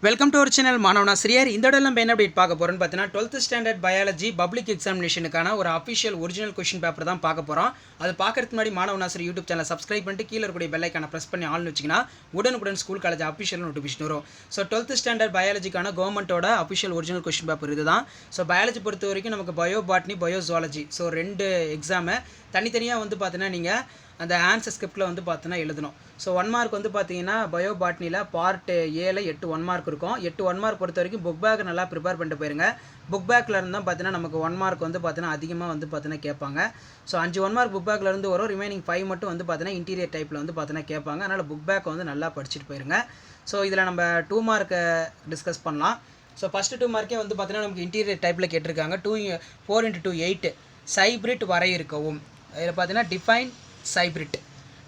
Welcome to our channel மாணவனா சிறியார். இந்த இடம் நம்ம என்ன அப்டேட் பார்க்க போகிறோம்னு பார்த்தீங்கன்னா 12th ஸ்டாண்டர்ட் பயாலஜி பப்ளிக் எக்ஸாமினேஷனுக்கான ஒரு அஃபிஷியல் ஒரிஜினல் கொஷின் பேப்பர் தான் பார்க்க போகிறோம். அது பார்க்கறதுக்கு முன்னாடி மாணவனா சிறி யூடியூப் சேனல் சப்ஸ்கிரைப் பண்ணிட்டு கீழே இருக்கக்கூடிய பெல் ஐக்கான ப்ரெஸ் பண்ணி ஆல்னு வச்சிங்கன்னா உடனுக்குடன் ஸ்கூல் காலேஜ் அஃபிஷியல் நோட்டிஃபிகேஷன் வரும். ஸோ 12th ஸ்டாண்டர்ட் பயாலஜிக்கான கவர்மெண்ட்டோட அஃபிஷியல் ஒரிஜினல் கொஷின் பேப்பர் இது தான். ஸோ பயாலஜி பொறுத்த வரைக்கும் நமக்கு bio botany bio zoology so ரெண்டு எக்ஸாமை தனித்தனியாக வந்து பார்த்தீங்கன்னா நீங்கள் அந்த ஆன்சர் ஸ்கிரிப்டில் வந்து பார்த்தீங்கன்னா எழுதணும். ஸோ 1 மார்க் வந்து பார்த்தீங்கன்னா பயோ பாட்னியில் பார்ட் ஏல 8 1 மார்க் இருக்கும். 8 1 மார்க் பொறுத்த வரைக்கும் புக் பேக் நல்லா ப்ரிப்பேர் பண்ணிட்டு போயிருங்க. புக் பேக்கில் இருந்தால் பார்த்தீங்கன்னா நமக்கு 1 மார்க் வந்து பார்த்தீங்கன்னா அதிகமாக வந்து பார்த்தீங்கன்னா கேட்பாங்க. ஸோ 5 1 மார்க் புக் பேக்கில் இருந்து வரும். ரிமைனிங் 5 மட்டும் வந்து பார்த்தீங்கன்னா இன்டீரியர் டைப்பில் வந்து பார்த்தீங்கன்னா கேட்பாங்க. அதனால் புக் பேக் வந்து நல்லா படிச்சுட்டு போயிருங்க. ஸோ இதில் நம்ம 2 மார்க்கை டிஸ்கஸ் பண்ணலாம். ஸோ ஃபஸ்ட்டு 2 மார்க்கே வந்து பார்த்தீங்கன்னா நமக்கு இன்டீரியர் டைப்பில் கேட்டிருக்காங்க. 4 × 2 8 சைப்ரிட் வரையறுக்கவும். இதில் பார்த்தீங்கன்னா டிஃபைன் சைப்ரிட்.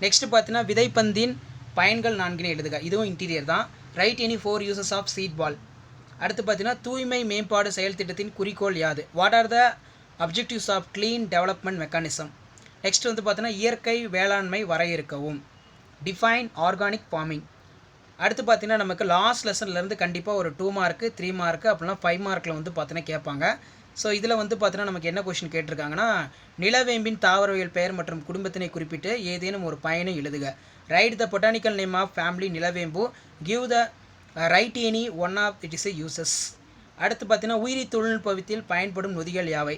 நெக்ஸ்ட்டு பார்த்தீங்கன்னா விதைப்பந்தின் பயன்கள் 4 எழுதுக. இதுவும் இன்டீரியர் தான். Write any 4 uses of seed ball. அடுத்து பார்த்தீங்கன்னா தூய்மை மேம்பாடு செயல் திட்டத்தின் குறிக்கோள் யாது? What are the objectives of clean development mechanism? Next வந்து பார்த்தீங்கன்னா இயற்கை வேளாண்மை வரையறுக்கவும். Define organic farming. அடுத்து பார்த்தீங்கன்னா நமக்கு லாஸ்ட் லெசன்லேருந்து கண்டிப்பாக ஒரு 2 மார்க்கு 3 மார்க்கு அப்படின்னா 5 மார்க்கில் வந்து பார்த்தீங்கன்னா கேட்பாங்க. ஸோ இதில் வந்து பார்த்தீங்கன்னா நமக்கு என்ன கொஷின் கேட்டிருக்காங்கன்னா நிலவேம்பின் தாவரவியல் பெயர் மற்றும் குடும்பத்தினை குறிப்பிட்டு ஏதேனும் ஒரு பயனை எழுதுக. Write the botanical name of family நிலவேம்பு. Give the right any one of it is uses. அடுத்து பார்த்தீங்கன்னா உயிரி தொழில்நுட்பத்தில் பயன்படும் நொதிகள் யாவை?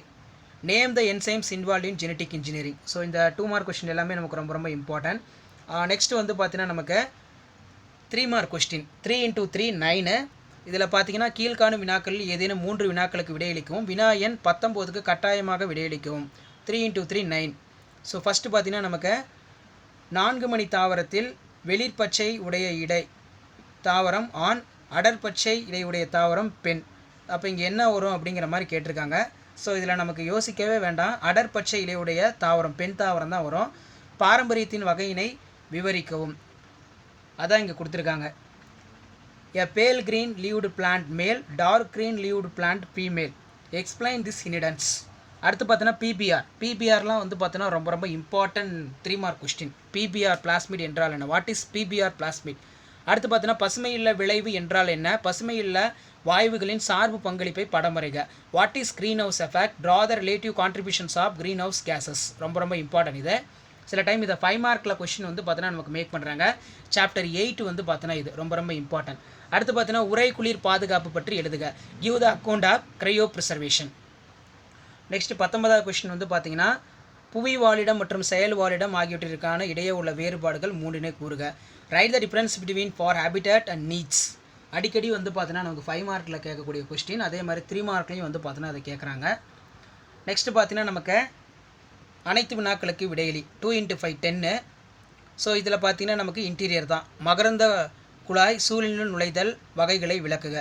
Name the enzymes involve in genetic engineering. So இந்த 2 மார்க் கொஸ்டின் எல்லாமே நமக்கு ரொம்ப ரொம்ப இம்பார்ட்டன்ட். நெக்ஸ்ட் வந்து பார்த்தீங்கன்னா நமக்கு 3 மார்க் கொஸ்டின் 3 × 3 9. இதில் பார்த்தீங்கன்னா கீழ்காணும் வினாக்களில் ஏதேனும் 3 வினாக்களுக்கு விடையளிக்கவும். வினா எண் 19க்கு கட்டாயமாக விடையளிக்கவும். 3 × 3 9. ஸோ ஃபஸ்ட்டு பார்த்தீங்கன்னா நமக்கு 4 மணி தாவரத்தில் வெளிர்பச்சை உடைய இடை தாவரம் ஆண், அடர்பச்சை இடையுடைய தாவரம் பெண். அப்போ இங்கே என்ன வரும் அப்படிங்கிற மாதிரி கேட்டிருக்காங்க. ஸோ இதில் நமக்கு யோசிக்கவே வேண்டாம். அடர்பச்சை இடையுடைய தாவரம் பெண் தாவரம் தான் வரும். பாரம்பரியத்தின் வகையினை விவரிக்கவும். அதான் இங்கே கொடுத்துருக்காங்க. A pale green leaved plant male, dark green leaved plant female. Explain this inheritance. அடுத்து பார்த்தீங்கன்னா பிபிஆர்லாம் வந்து பார்த்தீங்கன்னா ரொம்ப ரொம்ப important 3 mark question. PPR plasmid என்றால் என்ன? What is PPR plasmid? அடுத்து பார்த்தீங்கன்னா பசுமையில்ல விளைவு என்றால் என்ன? பசுமையில்ல வாயுகளின் சார்பு பங்களிப்பை படம் வரைக. What is greenhouse effect? Draw the relative contributions of greenhouse gases. ரொம்ப ரொம்ப இம்பார்ட்டன்ட் இது. சில டைம் இதை 5 மார்க்கில் கொஸ்டின் வந்து பார்த்தீங்கன்னா நமக்கு மேக் பண்ணுறாங்க. சாப்டர் 8 வந்து பார்த்தீங்கன்னா இது ரொம்ப ரொம்ப இம்பார்ட்டன்ட். அடுத்து பார்த்தீங்கன்னா உரை குளிர் பாதுகாப்பு பற்றி எழுதுக. Give the account of cryopreservation. Next 19வது கொஸ்டின் வந்து பார்த்தீங்கன்னா புவி வாழிடம் மற்றும் செயல் வாழிடம் ஆகியவற்றிற்கான இடையே உள்ள வேறுபாடுகள் 3 கூறுக. Write the difference between for habitat and needs. அடிக்கடி வந்து பார்த்தீங்கன்னா நமக்கு 5 மார்க்கில் கேட்கக்கூடிய கொஸ்டின். அதே மாதிரி 3 மார்க்லையும் வந்து பார்த்தீங்கன்னா அதை கேட்குறாங்க. நெக்ஸ்ட் பார்த்தீங்கன்னா நமக்கு அனைத்து வினாக்களுக்கு விடையளி 2 × 5 10. ஸோ இதில் பார்த்தீங்கன்னா நமக்கு இன்டீரியர் தான். மகரந்த குழாய் சூழலில் நுழைதல் வகைகளை விளக்குக.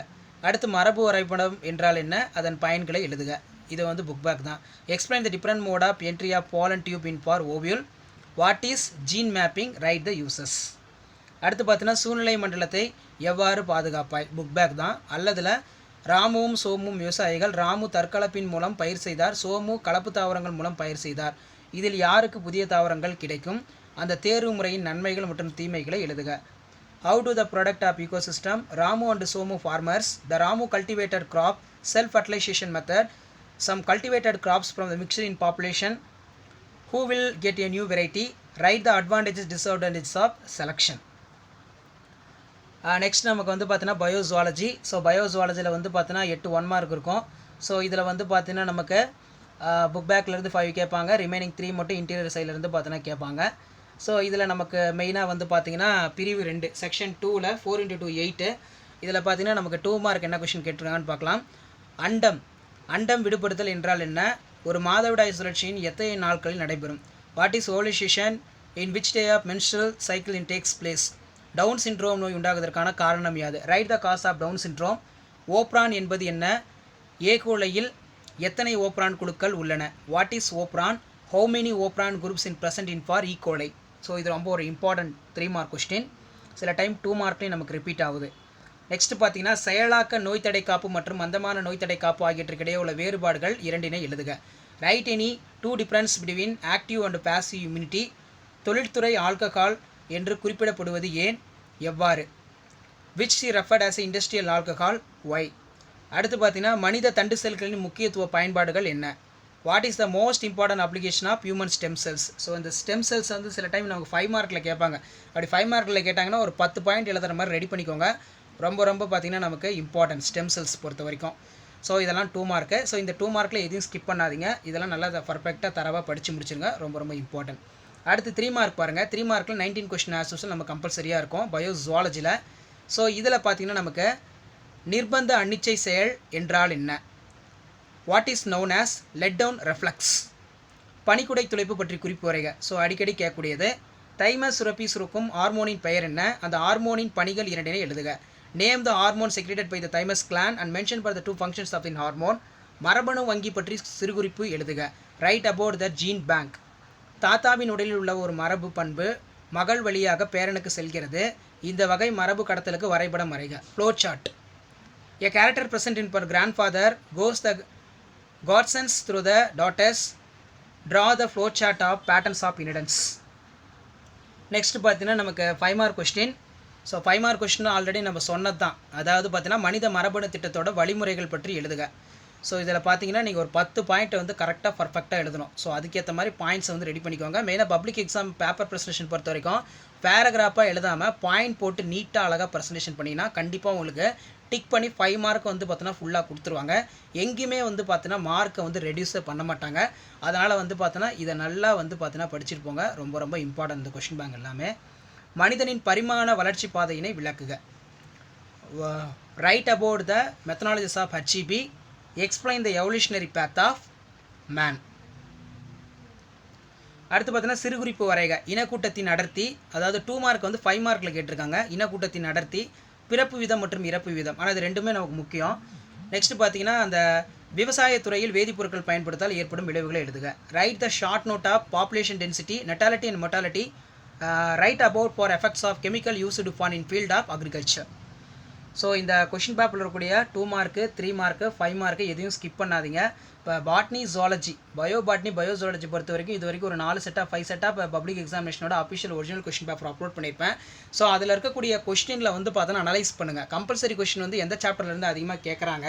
அடுத்து மரபு வரைபடம் என்றால் என்ன? அதன் பயன்களை எழுதுக. இது வந்து புக் பேக் தான். Explain the different mode of entry of pollen tube in for ovule. What is gene mapping? Write the uses. அடுத்து பார்த்தீங்கன்னா சூழ்நிலை மண்டலத்தை எவ்வாறு பாதுகாப்பாய்? புக் பேக் தான். அல்லதில் ராமுவும் சோமும் விவசாயிகள். ராமு தற்கலப்பின் மூலம் பயிர் செய்தார். சோமு கலப்பு தாவரங்கள் மூலம் பயிர் செய்தார். இதில் யாருக்கு புதிய தாவரங்கள் கிடைக்கும்? அந்த தேர்வு முறையின் நன்மைகள் மற்றும் தீமைகளை எழுதுக. How do the product of ecosystem? Ramu and Somu farmers. The Ramu cultivated crop, self-fertilization method. Some cultivated crops from the mixture in population. Who will get a new variety? Write the advantages, disadvantages of selection. Next நமக்கு வந்து பார்த்தீங்கன்னா பயோசுவாலஜி. So பயோசுவாலஜியில் வந்து பார்த்தீங்கன்னா 8 1 mark இருக்கும். So இதில் வந்து பார்த்தீங்கன்னா நமக்கு புக் பேக்லேருந்து 5 கேட்பாங்க. ரிமைனிங் 3 மட்டும் இன்டீரியர் சைட்லேருந்து பார்த்தீங்கன்னா கேட்பாங்க. ஸோ இதில் நமக்கு மெயினாக வந்து பார்த்தீங்கன்னா பிரிவு 2 செக்ஷன் 2ல் 4 × 2 8. இதில் பார்த்தீங்கன்னா நமக்கு 2 மார்க் என்ன கொஷின் கேட்டிருக்காங்கன்னு பார்க்கலாம். அண்டம் விடுபடுத்தல் என்றால் என்ன? ஒரு மாதவிடாய் சுழற்சியின் எத்தனை நாட்களில் நடைபெறும்? What is ovulation? In which day of menstrual cycle in takes place? Down syndrome நோய் உண்டாகுவதற்கான காரணம் யாது? Write the cause of Down syndrome. Operon என்பது என்ன? ஏகோலையில் எத்தனை ஓப்ரான் குழுக்கள் உள்ளன? What is operon? How many operon groups in present in for E coli? So இது ரொம்ப ஒரு இம்பார்ட்டன்ட் 3 மார்க் கொஸ்டின். சில டைம் 2 மார்க்லேயும் நமக்கு ரிப்பீட் ஆகுது. நெக்ஸ்ட் பார்த்தீங்கன்னா செயலாக்க நோய் தடை காப்பு மற்றும் மந்தமான நோய் தடை காப்பு ஆகியவற்றுக்கிடையே உள்ள வேறுபாடுகள் 2 எழுதுக. Write any 2 difference between active and passive immunity. தொழில்துறை ஆல்கஹால் என்று குறிப்பிடப்படுவது ஏன்? எவ்வாறு? Which she referred as industrial alcohol why. அடுத்து பார்த்தீங்கன்னா மனித தண்டு செல்களின் முக்கியத்துவ பயன்பாடுகள் என்ன. What is the most important application of human stem cells. So இந்த ஸ்டெம் செல்ஸ் வந்து சில டைம் நமக்கு 5 மார்க்கில் கேட்பாங்க. அப்படி 5 மார்க்கில் கேட்டாங்கன்னா ஒரு 10 பாயிண்ட் எழுதுகிற மாதிரி ரெடி பண்ணிக்கோங்க. ரொம்ப பார்த்திங்கன்னா நமக்கு இம்பார்ட்டன்ட் ஸ்டெம் செல்ஸ் பொறுத்த வரைக்கும். ஸோ இதெல்லாம் 2 மார்க்கு. ஸோ இந்த 2 மார்க்கில் எதையும் ஸ்கிப் பண்ணாதீங்க. இதெல்லாம் நல்லா பர்ஃபெக்டாக தரவாக படித்து முடிச்சுருங்க. ரொம்ப இம்பார்ட்டன்ட். அடுத்து 3 மார்க் பாருங்கள். 3 மார்க்கில் 19 கொஸ்டின் ஆன்சர்ஸ் நம்ம கம்பல்சரியாக இருக்கும் பயோசுவாலஜியில். ஸோ இதில் பார்த்திங்கன்னா நமக்கு நிர்பந்த அன்னிச்சை செயல் என்றால் என்ன. What is known as let down reflex. பனிக்குடை துளைப்பு பற்றி குறிப்பு வரைக. ஸோ அடிக்கடி கேட்கக்கூடியது. தைமஸ் சுரப்பி சுரக்கும் ஹார்மோனின் பெயர் என்ன. அந்த ஹார்மோனின் பணிகள் இரண்டினை எழுதுக. Name the hormone secreted by the thymus gland and mention for the 2 functions of the hormone. மரபணு வங்கி பற்றி சிறுகுறிப்பு எழுதுக. Write about the gene bank. தாத்தாவின் உடலில் உள்ள ஒரு மரபு பண்பு மகள் வழியாக பேரனுக்கு செல்கிறது. இந்த வகை மரபு கடத்தலுக்கு வரைபடம் வரைக. Flow chart. A character present in per grandfather goes the godsons through the daughters. Draw the flow chart of patterns of inheritance. Next பார்த்தீங்கன்னா நமக்கு 5 mark question. So 5 mark question already நம்ம சொன்னது தான். அதாவது பார்த்தீங்கன்னா மனித மரபணு திட்டத்தோட வழிமுறைகள் பற்றி எழுதுக. ஸோ இதில் பார்த்தீங்கன்னா நீங்கள் ஒரு 10 பாயிண்ட்டை வந்து கரெக்டாக பர்ஃபெக்டாக எழுதணும். ஸோ அதுக்கேற்ற மாதிரி பாயிண்ட்ஸை வந்து ரெடி பண்ணிக்கோங்க. மெயினாக பப்ளிக் எக்ஸாம் பேப்பர் ப்ரெசன்டேஷன் பொறுத்த வரைக்கும் பேராகிராஃபாக எழுதாமல் பாயிண்ட் போட்டு நீட்டாக அழகாக ப்ரெசன்டேஷன் பண்ணிங்கன்னா கண்டிப்பாக உங்களுக்கு டிக் பண்ணி 5 மார்க் வந்து பார்த்தீங்கன்னா ஃபுல்லாக கொடுத்துருவாங்க. எங்கேயுமே வந்து பார்த்தீங்கன்னா மார்க்கை வந்து ரெடியூஸே பண்ண மாட்டாங்க. அதனால் வந்து பார்த்தீங்கன்னா இதை நல்லா வந்து பார்த்தீங்கன்னா படிச்சுட்டு போங்க. ரொம்ப இம்பார்ட்டன்ட் இந்த கொஷின் பேங்க் எல்லாமே. மனிதனின் பரிமாண வளர்ச்சி பாதையினை விளக்குக. Write about the methodologies of HEB. Explain the evolutionary path of man. அடுத்து பார்த்தீங்கன்னா சிறுகுறிப்பு வரைக. இனக்கூட்டத்தின் அடர்த்தி. அதாவது 2 மார்க் வந்து 5 மார்க்கில் கேட்டிருக்காங்க. இனக்கூட்டத்தின் அடர்த்தி, பிறப்பு வீதம் மற்றும் இறப்பு வீதம். ஆனால் இது ரெண்டுமே நமக்கு முக்கியம். நெக்ஸ்ட் பார்த்தீங்கன்னா அந்த விவசாயத்துறையில் வேதிப்பொருட்கள் பயன்படுத்தால் ஏற்படும் விளைவுகளை எழுதுக. Write the short note of population density, natality and mortality. Write about for effects of chemical used for in field of agriculture. So இந்த கொஷின் பேப்பரில் இருக்கக்கூடிய 2 மார்க்கு 3 மார்க்கு 5 மார்க்கு எதையும் ஸ்கிப் பண்ணாதீங்க. இப்போ பாட்னி ஜுவாலஜி பயோஜுவாலஜி பொறுத்த வரைக்கும் இது வரைக்கும் ஒரு 4 செட்டாக 5 செட்டாக பப்ளிக் எக்ஸாமினேஷனோட official original question paper upload பண்ணியிருப்பேன். ஸோ அதில் இருக்கக்கூடிய கொஸ்டினில் வந்து பார்த்தோன்னா அனலைஸ் பண்ணுங்கள். கம்பல்சரி கொஷின் வந்து எந்த சாப்டர்லேருந்து அதிகமாக கேட்குறாங்க.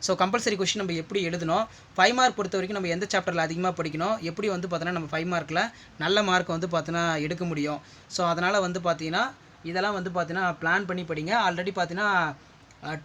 ஸோ கம்பல்சரி கொஷின் நம்ம எப்படி எழுதணும், 5 மார்க் பொறுத்த வரைக்கும் நம்ம எந்த சாப்டரில் அதிகமாக படிக்கணும், எப்படி வந்து பார்த்தோன்னா நம்ம 5 மார்க்கில் நல்ல மார்க் வந்து பார்த்தோன்னா எடுக்க முடியும். ஸோ அதனால் வந்து பார்த்தீங்கன்னா இதெல்லாம் வந்து பார்த்தீங்கன்னா பிளான் பண்ணி படிங்க. ஆல்ரெடி பார்த்தீங்கன்னா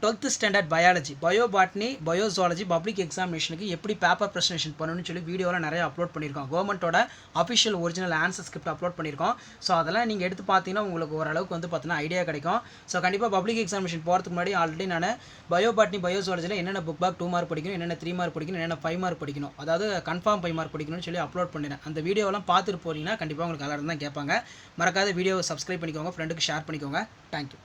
12th standard biology, bio botany, bio zoology public எக்ஸாமினேஷனுக்கு எப்படி பேப்பர் ப்ரெசன்டேஷன் பண்ணணும்னு சொல்லி வீடியோலாம் நிறைய அப்லோட் பண்ணியிருக்கோம். கவர்மெண்ட்டோட official original answer script upload பண்ணியிருக்கோம். ஸோ அதெல்லாம் நீங்கள் எடுத்து பார்த்தீங்கன்னா உங்களுக்கு ஓரளவுக்கு வந்து பார்த்தீங்கன்னா ஐடியா கிடைக்கும். ஸோ கண்டிப்பாக பப்ளிக் எக்ஸாமினேஷன் போகிறதுக்கு முன்னாடி ஆல்ரெடி நான் பயோபாட்னி, பயோசுவாலஜியில் என்னென்ன புக் பேக் 2 மார்க் படிக்கணும், என்னென்ன 3 மார்க் படிக்கணும், என்னென்ன 5 மார்க் படிக்கணும், அதாவது கன்ஃபார்ம் 5 மார்க் படிக்கணும்னு சொல்லி அப்லோட் பண்ணிடுறேன். அந்த வீடியோலாம் பார்த்துட்டு போனீங்கன்னா கண்டிப்பாக உங்களுக்கு எல்லாரும் தான் கேட்பாங்க. மறக்காத வீடியோவை சப்ஸ்கிரைப் பண்ணிக்கோங்க, ஃப்ரெண்டுக்கு ஷேர் பண்ணிக்கோங்க. தேங்க்யூ.